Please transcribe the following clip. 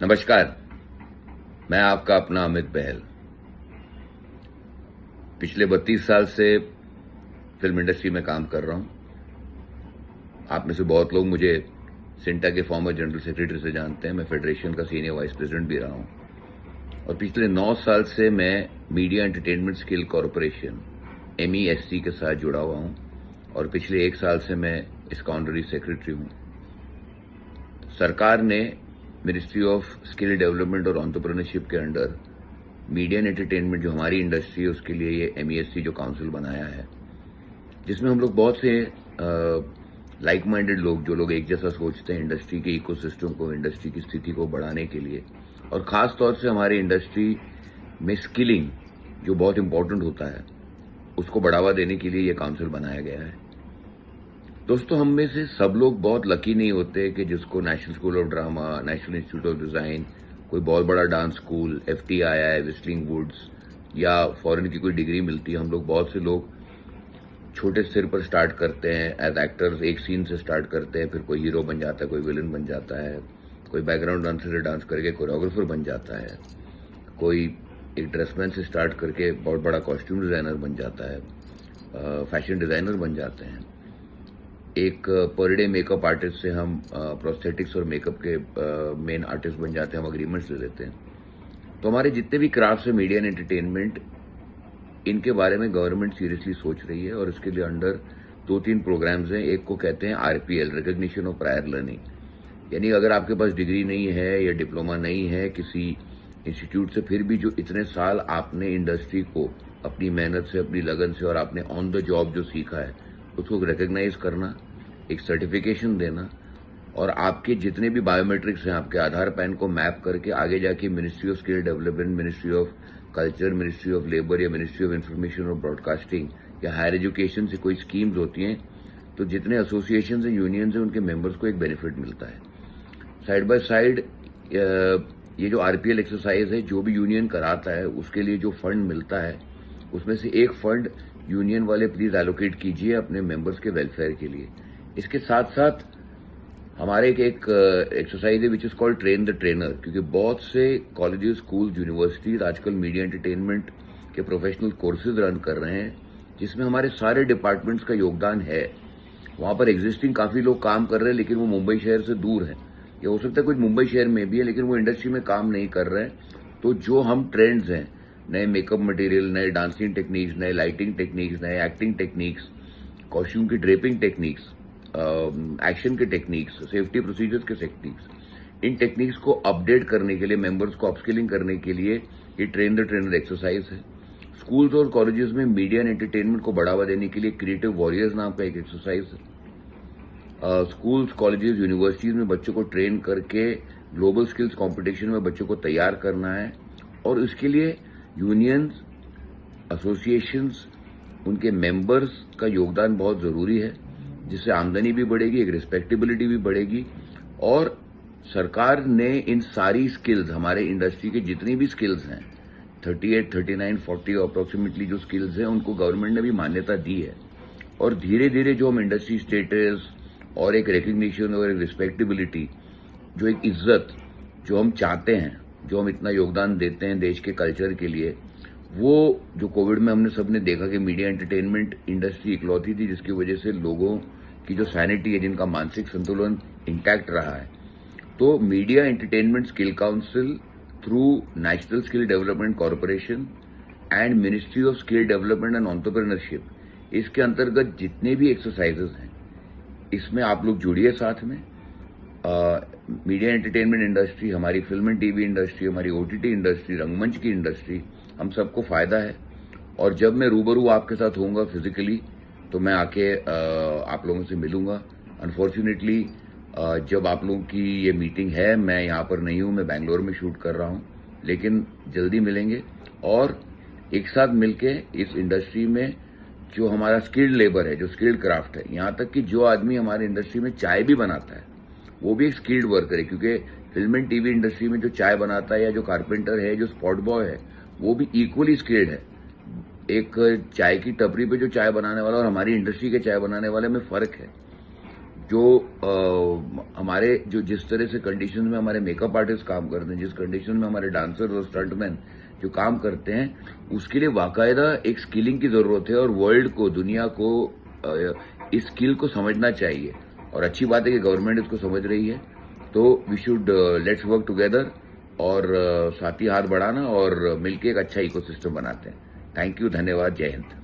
नमस्कार। मैं आपका अपना अमित बहल। पिछले 32 साल से फिल्म इंडस्ट्री में काम कर रहा हूं। आप में से बहुत लोग मुझे सिंटा के फॉर्मर जनरल सेक्रेटरी से जानते हैं। मैं फेडरेशन का सीनियर वाइस प्रेसिडेंट भी रहा हूं और पिछले 9 साल से मैं media entertainment skill corporation MESC के साथ जुड़ा हुआ हूं और पिछले 1 साल से मैं इसका ऑनररी सेक्रेटरी हूं। सरकार ने मिनिस्ट्री ऑफ स्किल डेवलपमेंट और एंटरप्रेन्योरशिप के अंडर मीडिया एंड एंटरटेनमेंट जो हमारी इंडस्ट्री है उसके लिए ये MESC जो काउंसिल बनाया है, जिसमें हम लोग बहुत से लाइक माइंडेड लोग, जो लोग एक जैसा सोचते हैं इंडस्ट्री के इकोसिस्टम को, इंडस्ट्री की स्थिति को बढ़ाने के लिए, और खास तौर से हमारी इंडस्ट्री में स्किलिंग जो बहुत इंपॉर्टेंट होता है उसको बढ़ावा देने के लिए ये काउंसिल बनाया गया है। दोस्तों, हम में से सब लोग बहुत लकी नहीं होते कि जिसको National School of Drama, National Institute of Design, कोई बहुत बड़ा dance school, FTII, Whistling Woods या फॉरेन की कोई डिग्री मिलती है। हम लोग, बहुत से लोग छोटे स्तर पर स्टार्ट करते हैं एज एक्टर्स, एक सीन से स्टार्ट करते हैं, फिर कोई हीरो बन जाता है, कोई विलन बन जाता है, कोई बैकग्राउंड डांसर से डांस करके कोरियोग्राफर बन जाता है, कोई एक ड्रेसमैन से स्टार्ट करके बहुत बड़ा कॉस्ट्यूम डिजाइनर बन जाता है, फैशन डिजाइनर बन जाते हैं। एक पर डे मेकअप आर्टिस्ट से हम प्रोस्थेटिक्स और मेकअप के मेन आर्टिस्ट बन जाते हैं, हम अग्रीमेंट्स ले लेते हैं। तो हमारे जितने भी क्राफ्ट्स है, मीडिया एंड एंटरटेनमेंट, इनके बारे में गवर्नमेंट सीरियसली सोच रही है और इसके लिए अंडर 2-3 प्रोग्राम्स हैं। एक को कहते हैं RPL, recognition of prior learning, यानी अगर आपके पास डिग्री नहीं है या डिप्लोमा नहीं है किसी इंस्टीट्यूट से, फिर भी जो इतने साल आपने इंडस्ट्री को अपनी मेहनत से, अपनी लगन से और आपने ऑन द जॉब जो सीखा है उसको रिकॉग्नाइज करना, एक सर्टिफिकेशन देना, और आपके जितने भी बायोमेट्रिक्स हैं, आपके आधार पैन को मैप करके आगे जाके ministry of skill development, ministry of culture, ministry of labour या मिनिस्ट्री ऑफ इंफॉर्मेशन और ब्रॉडकास्टिंग या हायर एजुकेशन से कोई स्कीम्स होती हैं, तो जितने एसोसिएशन हैं, यूनियंस हैं, उनके मेंबर्स को एक बेनिफिट मिलता है। साइड बाय साइड ये जो RPL एक्सरसाइज है, जो भी यूनियन कराता है उसके लिए जो फंड मिलता है उसमें से एक फंड यूनियन वाले प्लीज एलोकेट कीजिए अपने मेंबर्स के वेलफेयर के लिए। इसके साथ साथ हमारे एक एक्सरसाइज है which is called train the trainer, क्योंकि बहुत से कॉलेजेस, स्कूल, यूनिवर्सिटीज आजकल मीडिया एंटरटेनमेंट के प्रोफेशनल कोर्सेज रन कर रहे हैं, जिसमें हमारे सारे डिपार्टमेंट्स का योगदान है। वहां पर एग्जिस्टिंग काफी लोग काम कर रहे हैं, लेकिन वो मुंबई शहर से दूर है, या हो सकता है कुछ मुंबई शहर में भी है लेकिन वो इंडस्ट्री में काम नहीं कर रहे हैं। तो जो हम ट्रेंड्स हैं, नए मेकअप मटेरियल, नए डांसिंग टेक्निक्स, नए लाइटिंग टेक्निक्स, नए एक्टिंग टेक्निक्स, कॉस्ट्यूम की ड्रेपिंग टेक्निक्स, एक्शन के टेक्निक्स, सेफ्टी प्रोसीजर्स के टेक्निक्स, इन टेक्निक्स को अपडेट करने के लिए, मेंबर्स को अपस्किलिंग करने के लिए ये ट्रेन द ट्रेनर एक्सरसाइज है। स्कूल्स और कॉलेजेस में मीडिया एंड एंटरटेनमेंट को बढ़ावा देने के लिए क्रिएटिव वॉरियर्स नाम का एक एक्सरसाइज है। स्कूल्स, कॉलेजेस, यूनिवर्सिटीज में बच्चों को ट्रेन करके ग्लोबल स्किल्स कंपटीशन में बच्चों को तैयार करना है, और इसके लिए यूनियंस, एसोसिएशंस, उनके मेंबर्स का योगदान बहुत जरूरी है, जिससे आमदनी भी बढ़ेगी, एक रिस्पेक्टेबिलिटी भी बढ़ेगी। और सरकार ने इन सारी स्किल्स, हमारे इंडस्ट्री के जितनी भी स्किल्स हैं, 38, 39, 40 अप्रोक्सीमेटली जो स्किल्स हैं, उनको गवर्नमेंट ने भी मान्यता दी है। और धीरे धीरे जो हम इंडस्ट्री स्टेटस और एक रिकग्निशन और एक रिस्पेक्टेबिलिटी, जो एक इज्जत जो हम चाहते हैं, जो हम इतना योगदान देते हैं देश के कल्चर के लिए, वो जो कोविड में हमने सबने देखा कि मीडिया एंटरटेनमेंट इंडस्ट्री इकलौती थी जिसकी वजह से लोगों की जो सैनिटी है, जिनका मानसिक संतुलन इंटैक्ट रहा है। तो media entertainment skill council through national skill development corporation and ministry of skill development and entrepreneurship, इसके अंतर्गत जितने भी एक्सरसाइजेज हैं, इसमें आप लोग जुड़िए साथ में। मीडिया एंटरटेनमेंट इंडस्ट्री, हमारी फिल्म एंड TV इंडस्ट्री, हमारी OTT इंडस्ट्री, रंगमंच की इंडस्ट्री, हम सबको फायदा है। और जब मैं रूबरू आपके साथ होऊंगा फिजिकली, तो मैं आके आप लोगों से मिलूंगा। अनफॉर्चुनेटली जब आप लोगों की ये मीटिंग है, मैं यहाँ पर नहीं हूँ, मैं बैंगलोर में शूट कर रहा हूँ, लेकिन जल्दी मिलेंगे और एक साथ मिलके इस इंडस्ट्री में जो हमारा स्किल्ड लेबर है, जो स्किल्ड क्राफ्ट है, यहाँ तक कि जो आदमी हमारे इंडस्ट्री में चाय भी बनाता है वो भी एक स्किल्ड वर्कर है, क्योंकि फिल्म एंड TV इंडस्ट्री में जो चाय बनाता है या जो कारपेंटर है, जो स्पॉट बॉय है, वो भी इक्वली स्किल्ड है। एक चाय की टपरी पे जो चाय बनाने वाला और हमारी इंडस्ट्री के चाय बनाने वाले में फर्क है। जो हमारे जो जिस तरह से कंडीशन में हमारे मेकअप आर्टिस्ट काम करते हैं, जिस कंडीशन में हमारे डांसर और स्टंटमैन जो काम करते हैं, उसके लिए बाकायदा एक स्किलिंग की जरूरत है और वर्ल्ड को, दुनिया को इस स्किल को समझना चाहिए। और अच्छी बात है कि गवर्नमेंट इसको समझ रही है, तो we should let's work together और साथ ही हाथ बढ़ाना और मिलकर एक अच्छा इकोसिस्टम बनाते हैं। थैंक यू, धन्यवाद, जय हिंद।